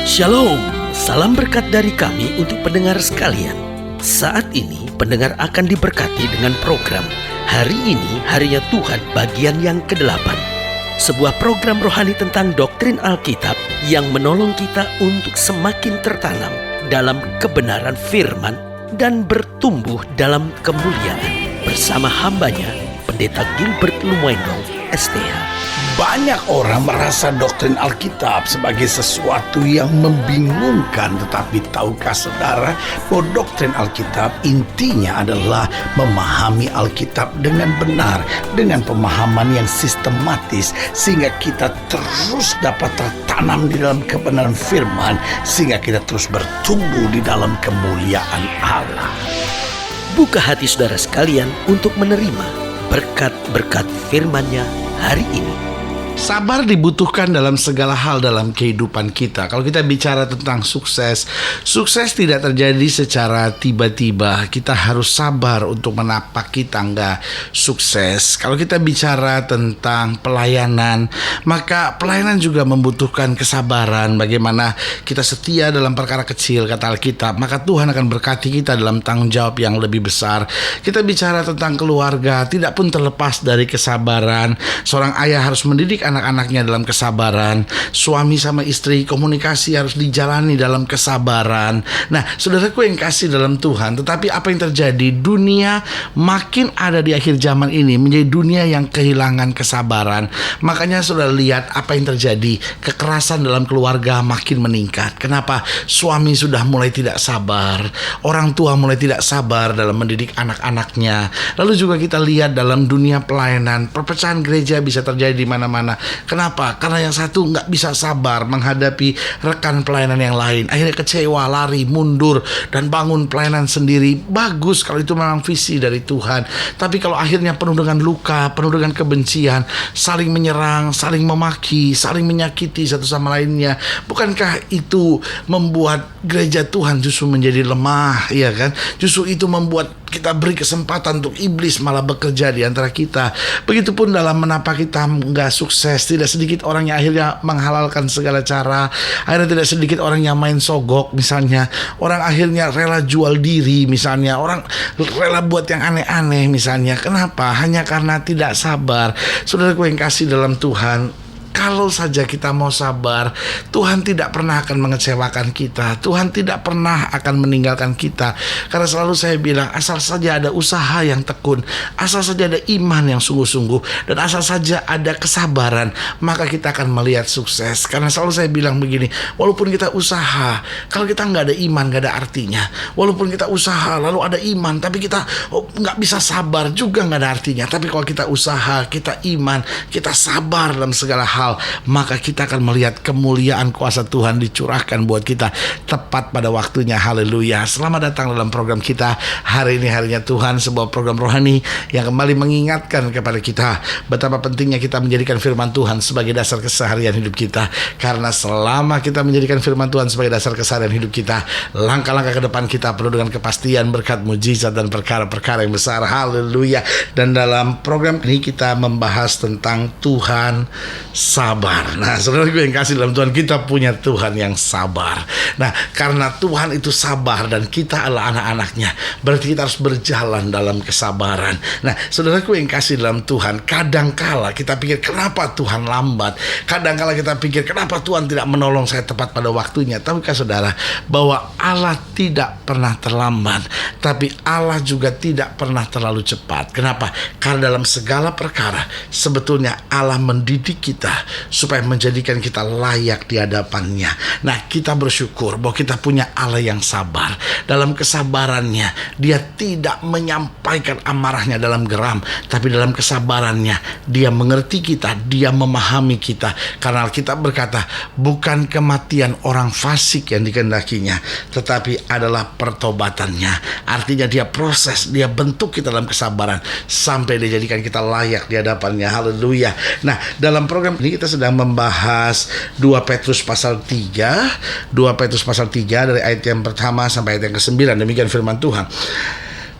Shalom, salam berkat dari kami untuk pendengar sekalian. Saat ini pendengar akan diberkati dengan program Hari Ini Harinya Tuhan bagian yang ke-8. Sebuah program rohani tentang doktrin Alkitab yang menolong kita untuk semakin tertanam dalam kebenaran firman dan bertumbuh dalam kemuliaan. Bersama hambanya, Pendeta Gilbert Lumwendong, STH. Banyak orang merasa doktrin Alkitab sebagai sesuatu yang membingungkan. Tetapi tahukah saudara bahwa doktrin Alkitab intinya adalah memahami Alkitab dengan benar, dengan pemahaman yang sistematis, sehingga kita terus dapat tertanam di dalam kebenaran firman, sehingga kita terus bertumbuh di dalam kemuliaan Allah. Buka hati saudara sekalian untuk menerima berkat-berkat firman-Nya hari ini. Sabar dibutuhkan dalam segala hal dalam kehidupan kita. Kalau kita bicara tentang sukses, sukses tidak terjadi secara tiba-tiba. Kita harus sabar untuk menapaki tangga sukses. Kalau kita bicara tentang pelayanan, maka pelayanan juga membutuhkan kesabaran. Bagaimana kita setia dalam perkara kecil, kata Alkitab, maka Tuhan akan berkati kita dalam tanggung jawab yang lebih besar. Kita bicara tentang keluarga, tidak pun terlepas dari kesabaran. Seorang ayah harus mendidik anak-anaknya dalam kesabaran. Suami sama istri, komunikasi harus dijalani dalam kesabaran. Nah, saudaraku yang kasih dalam Tuhan, tetapi apa yang terjadi? Dunia makin ada di akhir zaman ini menjadi dunia yang kehilangan kesabaran. Makanya saudara lihat apa yang terjadi. Kekerasan dalam keluarga makin meningkat. Kenapa? Suami sudah mulai tidak sabar. Orang tua mulai tidak sabar dalam mendidik anak-anaknya. Lalu juga kita lihat dalam dunia pelayanan, perpecahan gereja bisa terjadi di mana-mana. Kenapa? Karena yang satu nggak bisa sabar menghadapi rekan pelayanan yang lain. Akhirnya kecewa, lari, mundur, dan bangun pelayanan sendiri. Bagus kalau itu memang visi dari Tuhan. Tapi kalau akhirnya penuh dengan luka, penuh dengan kebencian, saling menyerang, saling memaki, saling menyakiti satu sama lainnya, bukankah itu membuat gereja Tuhan justru menjadi lemah, ya kan? Justru itu membuat kita beri kesempatan untuk iblis malah bekerja di antara kita. Begitupun dalam menapaki tangga sukses, tidak sedikit orang yang akhirnya menghalalkan segala cara. Akhirnya tidak sedikit orang yang main sogok misalnya. Orang akhirnya rela jual diri misalnya. Orang rela buat yang aneh-aneh misalnya. Kenapa? Hanya karena tidak sabar. Saudaraku yang kasih dalam Tuhan, kalau saja kita mau sabar, Tuhan tidak pernah akan mengecewakan kita. Tuhan tidak pernah akan meninggalkan kita. Karena selalu saya bilang, asal saja ada usaha yang tekun, asal saja ada iman yang sungguh-sungguh, dan asal saja ada kesabaran, maka kita akan melihat sukses. Karena selalu saya bilang begini, walaupun kita usaha, kalau kita nggak ada iman, nggak ada artinya. Walaupun kita usaha, lalu ada iman, tapi kita nggak bisa sabar, juga nggak ada artinya. Tapi kalau kita usaha, kita iman, kita sabar dalam segala hal, maka kita akan melihat kemuliaan kuasa Tuhan dicurahkan buat kita tepat pada waktunya. Haleluya. Selamat datang dalam program kita Hari Ini Harinya Tuhan, sebuah program rohani yang kembali mengingatkan kepada kita betapa pentingnya kita menjadikan firman Tuhan sebagai dasar keseharian hidup kita. Karena selama kita menjadikan firman Tuhan sebagai dasar keseharian hidup kita, langkah-langkah ke depan kita penuh dengan kepastian, berkat, mujizat, dan perkara-perkara yang besar. Haleluya. Dan dalam program ini kita membahas tentang Tuhan sabar. Nah, saudara gue yang kasih dalam Tuhan, kita punya Tuhan yang sabar. Nah, karena Tuhan itu sabar dan kita adalah anak-anaknya, berarti kita harus berjalan dalam kesabaran. Nah, saudara gue yang kasih dalam Tuhan, kadangkala kita pikir kenapa Tuhan lambat? Kadangkala kita pikir kenapa Tuhan tidak menolong saya tepat pada waktunya? Tahukah saudara bahwa Allah tidak pernah terlambat, tapi Allah juga tidak pernah terlalu cepat. Kenapa? Karena dalam segala perkara sebetulnya Allah mendidik kita supaya menjadikan kita layak di hadapannya. Nah, kita bersyukur bahwa kita punya Allah yang sabar. Dalam kesabarannya, Dia tidak menyampaikan amarahnya dalam geram, tapi dalam kesabarannya Dia mengerti kita, Dia memahami kita. Karena Alkitab berkata, bukan kematian orang fasik yang dikehendakinya, tetapi adalah pertobatannya. Artinya Dia proses, Dia bentuk kita dalam kesabaran sampai Dia jadikan kita layak di hadapannya. Haleluya. Nah, dalam program ini kita sedang membahas 2 Petrus pasal 3 dari ayat yang pertama sampai ayat yang ke-9. Demikian firman Tuhan.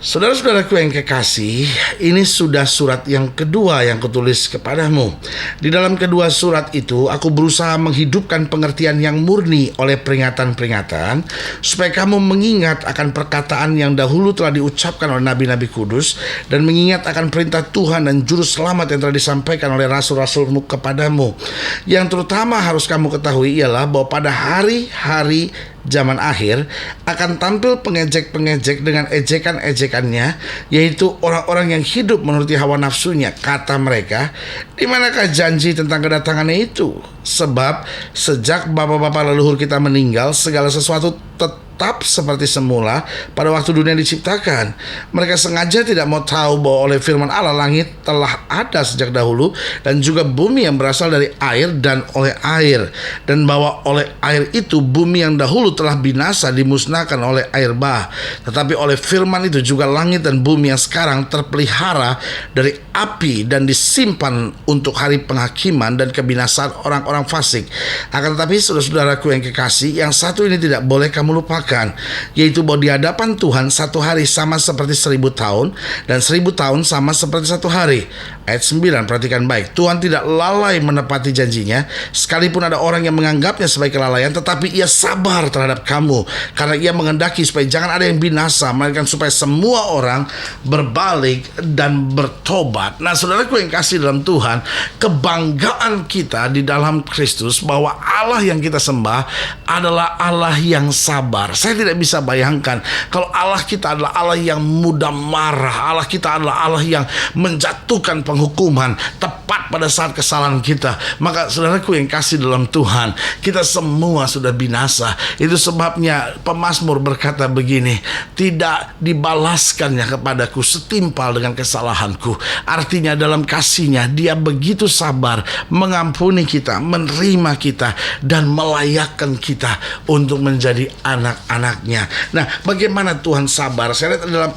Saudara-saudaraku yang kekasih, ini sudah surat yang kedua yang kutulis kepadamu. Di dalam kedua surat itu, aku berusaha menghidupkan pengertian yang murni oleh peringatan-peringatan, supaya kamu mengingat akan perkataan yang dahulu telah diucapkan oleh nabi-nabi kudus, dan mengingat akan perintah Tuhan dan juru selamat yang telah disampaikan oleh rasul-rasulmu kepadamu. Yang terutama harus kamu ketahui ialah bahwa pada hari-hari zaman akhir akan tampil pengejek-pengejek dengan ejekan-ejekannya, yaitu orang-orang yang hidup menuruti hawa nafsunya. Kata mereka, di manakah janji tentang kedatangannya itu? Sebab sejak bapa-bapa leluhur kita meninggal, segala sesuatu tetap seperti semula pada waktu dunia diciptakan. Mereka sengaja tidak mau tahu bahwa oleh firman Allah langit telah ada sejak dahulu, dan juga bumi yang berasal dari air dan oleh air, dan bahwa oleh air itu bumi yang dahulu telah binasa dimusnahkan oleh air bah. Tetapi oleh firman itu juga langit dan bumi yang sekarang terpelihara dari api dan disimpan untuk hari penghakiman dan kebinasaan orang-orang fasik. Akan tetapi saudara-saudaraku yang kekasih, yang satu ini tidak boleh kamu lupakan, yaitu bahwa di hadapan Tuhan satu hari sama seperti 1000 tahun, dan 1000 tahun sama seperti satu hari. Ayat 9, perhatikan baik. Tuhan tidak lalai menepati janjinya, sekalipun ada orang yang menganggapnya sebagai kelalaian, tetapi ia sabar terhadap kamu, karena ia menghendaki supaya jangan ada yang binasa, melainkan supaya semua orang berbalik dan bertobat. Nah, saudaraku yang kasih dalam Tuhan, kebanggaan kita di dalam Kristus bahwa Allah yang kita sembah adalah Allah yang sabar. Saya tidak bisa bayangkan kalau Allah kita adalah Allah yang mudah marah, Allah kita adalah Allah yang menjatuhkan penghukuman tepat pada saat kesalahan kita. Maka saudaraku yang kasih dalam Tuhan, kita semua sudah binasa. Itu sebabnya pemazmur berkata begini, tidak dibalaskannya kepadaku setimpal dengan kesalahanku. Artinya dalam kasihnya dia begitu sabar mengampuni kita, menerima kita, dan melayakkan kita untuk menjadi anak-anaknya. Nah, bagaimana Tuhan sabar? Saya lihat dalam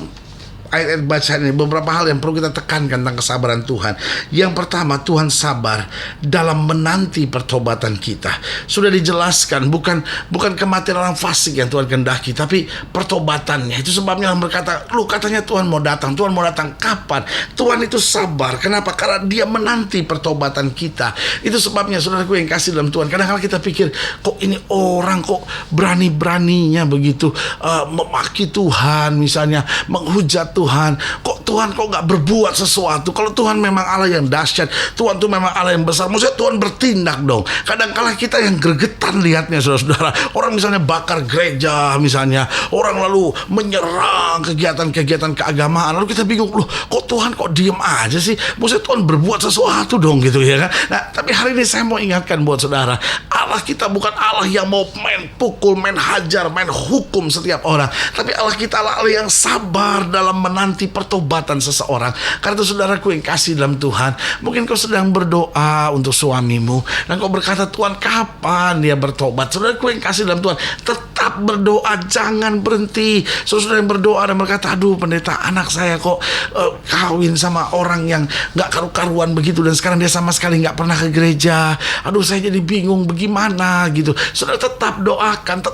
ayat-ayat bacaan ini beberapa hal yang perlu kita tekankan tentang kesabaran Tuhan. Yang pertama, Tuhan sabar dalam menanti pertobatan kita. Sudah dijelaskan, bukan kematian orang fasik yang Tuhan kehendaki, tapi pertobatannya. Itu sebabnya berkata, lu katanya Tuhan mau datang kapan? Tuhan itu sabar. Kenapa? Karena dia menanti pertobatan kita. Itu sebabnya saudaraku yang kasih dalam Tuhan, kadang-kadang kita pikir, kok ini orang kok berani-beraninya begitu memaki Tuhan, misalnya menghujat Tuhan, kok nggak berbuat sesuatu? Kalau Tuhan memang Allah yang dahsyat, Tuhan tuh memang Allah yang besar, maksudnya Tuhan bertindak dong. Kadang-kala kita yang gregetan lihatnya, saudara-saudara. Orang misalnya bakar gereja, misalnya orang lalu menyerang kegiatan-kegiatan keagamaan, lalu kita bingung, loh kok Tuhan kok diem aja sih? Maksudnya Tuhan berbuat sesuatu dong, gitu ya kan? Nah, tapi hari ini saya mau ingatkan buat saudara, Allah kita bukan Allah yang mau main pukul, main hajar, main hukum setiap orang, tapi Allah kita adalah Allah yang sabar dalam menanti pertobatan seseorang. Karena itu saudaraku yang kasih dalam Tuhan, mungkin kau sedang berdoa untuk suamimu dan kau berkata, Tuhan kapan dia bertobat? Saudaraku yang kasih dalam Tuhan, tetap berdoa, jangan berhenti. Saudara yang berdoa dan berkata, aduh pendeta, anak saya kok kawin sama orang yang gak karu-karuan begitu, dan sekarang dia sama sekali gak pernah ke gereja. Aduh, saya jadi bingung bagaimana gitu. Saudara tetap doakan,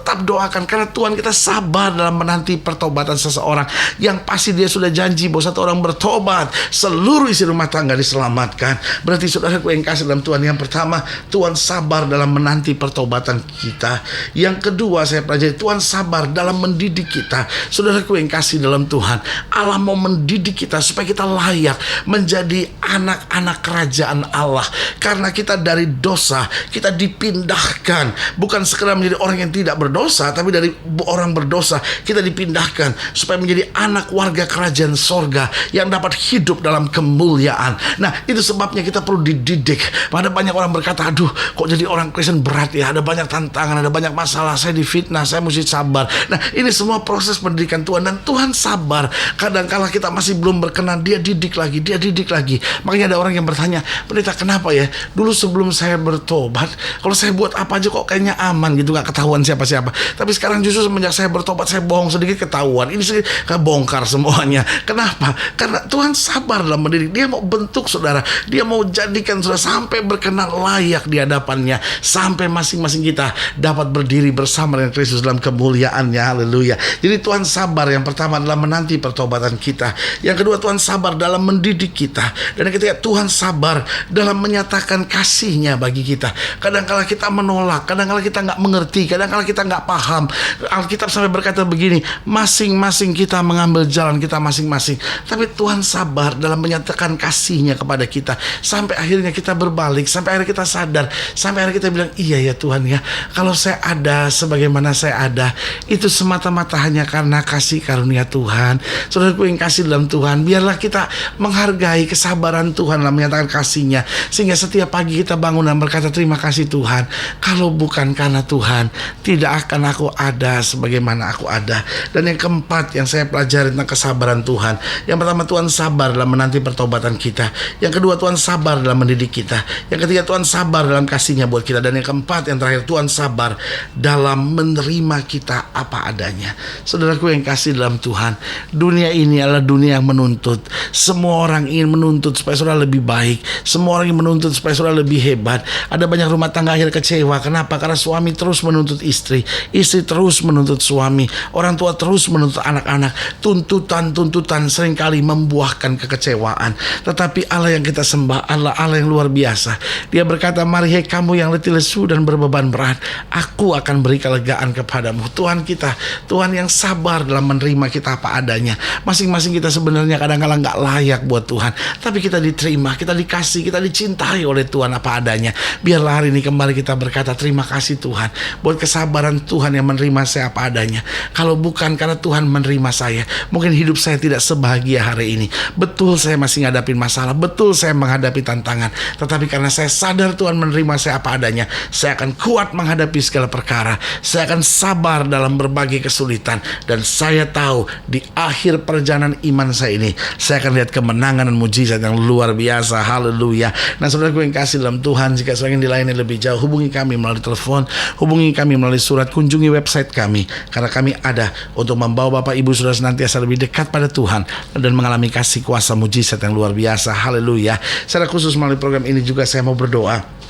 karena Tuhan kita sabar dalam menanti pertobatan seseorang. Yang pasti dia sudah janji bahwa satu orang bertobat, seluruh isi rumah tangga diselamatkan. Berarti saudaraku yang kasih dalam Tuhan, yang pertama, Tuhan sabar dalam menanti pertobatan kita. Yang kedua, saya pelajari, Tuhan sabar dalam mendidik kita. Saudaraku yang kasih dalam Tuhan, Allah mau mendidik kita supaya kita layak menjadi anak-anak kerajaan Allah. Karena kita dari dosa, kita dipindahkan, bukan sekedar menjadi orang yang tidak berdosa, tapi dari orang berdosa kita dipindahkan supaya menjadi anak warga kerajaan sorga yang dapat hidup dalam kemuliaan. Nah, itu sebabnya kita perlu dididik. Ada banyak orang berkata, aduh kok jadi orang Kristen berat ya, ada banyak tantangan, ada banyak masalah, saya difitnah, saya mesti sabar. Nah, ini semua proses pendidikan Tuhan, dan Tuhan sabar. Kadang-kala kita masih belum berkenan, dia didik lagi. Makanya ada orang yang bertanya, pendeta kenapa ya, dulu sebelum saya bertobat, kalau saya buat apa aja kok kayaknya aman gitu, gak ketahuan siapa-siapa. Tapi sekarang justru semenjak saya bertobat, saya bohong sedikit ketahuan, ini sedikit kebongkar semuanya. Kenapa? Karena Tuhan sabar dalam mendidik. Dia mau bentuk saudara, dia mau jadikan saudara sampai berkenan layak di hadapannya, sampai masing-masing kita dapat berdiri bersama dengan Kristus dalam dalam kemuliaannya. Haleluya. Jadi Tuhan sabar, yang pertama adalah menanti pertobatan kita. Yang kedua, Tuhan sabar dalam mendidik kita. Dan yang ketiga, Tuhan sabar dalam menyatakan kasih-Nya bagi kita. Kadang-kala kita menolak, kadang-kala kita nggak mengerti, kadang-kala kita nggak paham. Alkitab sampai berkata begini, masing-masing kita mengambil jalan kita masing-masing. Tapi Tuhan sabar dalam menyatakan kasih-Nya kepada kita. Sampai akhirnya kita berbalik, sampai akhirnya kita sadar, sampai akhirnya kita bilang, iya ya Tuhan ya, kalau saya ada sebagaimana saya ada, itu semata-mata hanya karena kasih karunia Tuhan. Saudaraku yang kasih dalam Tuhan, biarlah kita menghargai kesabaran Tuhan dalam menyatakan kasih-Nya, sehingga setiap pagi kita bangun dan berkata, terima kasih Tuhan, kalau bukan karena Tuhan, tidak akan aku ada sebagaimana aku ada. Dan yang keempat yang saya pelajari tentang kesabaran Tuhan, yang pertama, Tuhan sabar dalam menanti pertobatan kita. Yang kedua, Tuhan sabar dalam mendidik kita. Yang ketiga, Tuhan sabar dalam kasih-Nya buat kita. Dan yang keempat, yang terakhir, Tuhan sabar dalam menerima kita apa adanya. Saudaraku yang kasih dalam Tuhan, dunia ini adalah dunia yang menuntut. Semua orang ingin menuntut supaya saudara lebih baik. Semua orang ingin menuntut supaya saudara lebih hebat. Ada banyak rumah tangga akhirnya kecewa. Kenapa? Karena suami terus menuntut istri, istri terus menuntut suami, orang tua terus menuntut anak-anak. Tuntutan seringkali membuahkan kekecewaan. Tetapi Allah yang kita sembah adalah Allah yang luar biasa. Dia berkata, mari hai kamu yang letih lesu dan berbeban berat, aku akan beri kelegaan kepadamu. Tuhan kita, Tuhan yang sabar dalam menerima kita apa adanya. Masing-masing kita sebenarnya kadang-kadang gak layak buat Tuhan, tapi kita diterima, kita dikasih, kita dicintai oleh Tuhan apa adanya. Biarlah hari ini kembali kita berkata, terima kasih Tuhan buat kesabaran Tuhan yang menerima saya apa adanya. Kalau bukan karena Tuhan menerima saya, mungkin hidup saya tidak sebahagia hari ini. Betul saya masih ngadapin masalah, betul saya menghadapi tantangan, tetapi karena saya sadar Tuhan menerima saya apa adanya, saya akan kuat menghadapi segala perkara. Saya akan sabar dalam berbagai kesulitan. Dan saya tahu di akhir perjalanan iman saya ini, saya akan lihat kemenangan dan mujizat yang luar biasa. Haleluya. Nah saudaraku yang kasih dalam Tuhan, jika saudara ingin dilayani lebih jauh, hubungi kami melalui telepon, hubungi kami melalui surat, kunjungi website kami. Karena kami ada untuk membawa Bapak Ibu Saudara senantiasa lebih dekat pada Tuhan dan mengalami kasih kuasa mujizat yang luar biasa. Haleluya. Secara khusus melalui program ini juga saya mau berdoa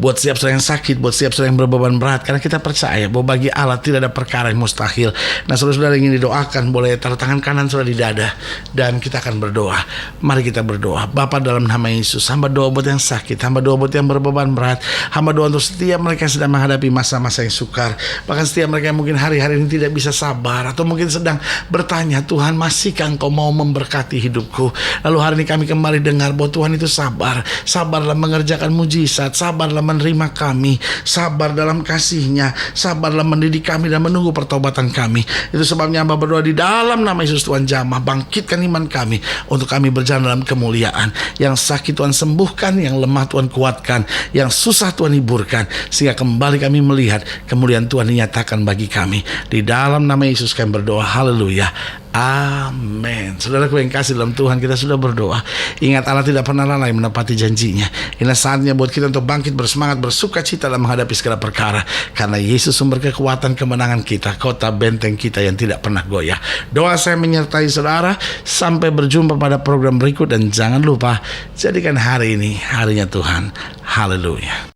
buat setiap saudara yang sakit, buat setiap saudara yang berbeban berat, karena kita percaya bahwa bagi Allah tidak ada perkara yang mustahil. Nah saudara-saudara yang ingin didoakan, boleh taruh tangan kanan saudara di dada, dan kita akan berdoa. Mari kita berdoa. Bapa, dalam nama Yesus, hamba doa buat yang sakit, hamba doa buat yang berbeban berat, hamba doa untuk setiap mereka yang sedang menghadapi masa-masa yang sukar, bahkan setiap mereka yang mungkin hari-hari ini tidak bisa sabar, atau mungkin sedang bertanya, Tuhan masihkah Engkau mau memberkati hidupku? Lalu hari ini kami kembali dengar bahwa Tuhan itu sabar, sabar dalam mengerjakan mujizat, sabar dalam menerima kami, sabar dalam kasih-Nya, sabar dalam mendidik kami dan menunggu pertobatan kami. Itu sebabnya hamba berdoa di dalam nama Yesus, Tuhan jamah, bangkitkan iman kami untuk kami berjalan dalam kemuliaan. Yang sakit Tuhan sembuhkan, yang lemah Tuhan kuatkan, yang susah Tuhan hiburkan, sehingga kembali kami melihat kemuliaan Tuhan dinyatakan bagi kami. Di dalam nama Yesus kami berdoa, haleluya, amin. Saudaraku yang kasih dalam Tuhan, kita sudah berdoa. Ingat, Allah tidak pernah lalai menepati janjinya. Inilah saatnya buat kita untuk bangkit bersemangat, bersuka cita dalam menghadapi segala perkara, karena Yesus sumber kekuatan kemenangan kita, kota benteng kita yang tidak pernah goyah. Doa saya menyertai saudara. Sampai berjumpa pada program berikut, dan jangan lupa jadikan hari ini harinya Tuhan. Haleluya.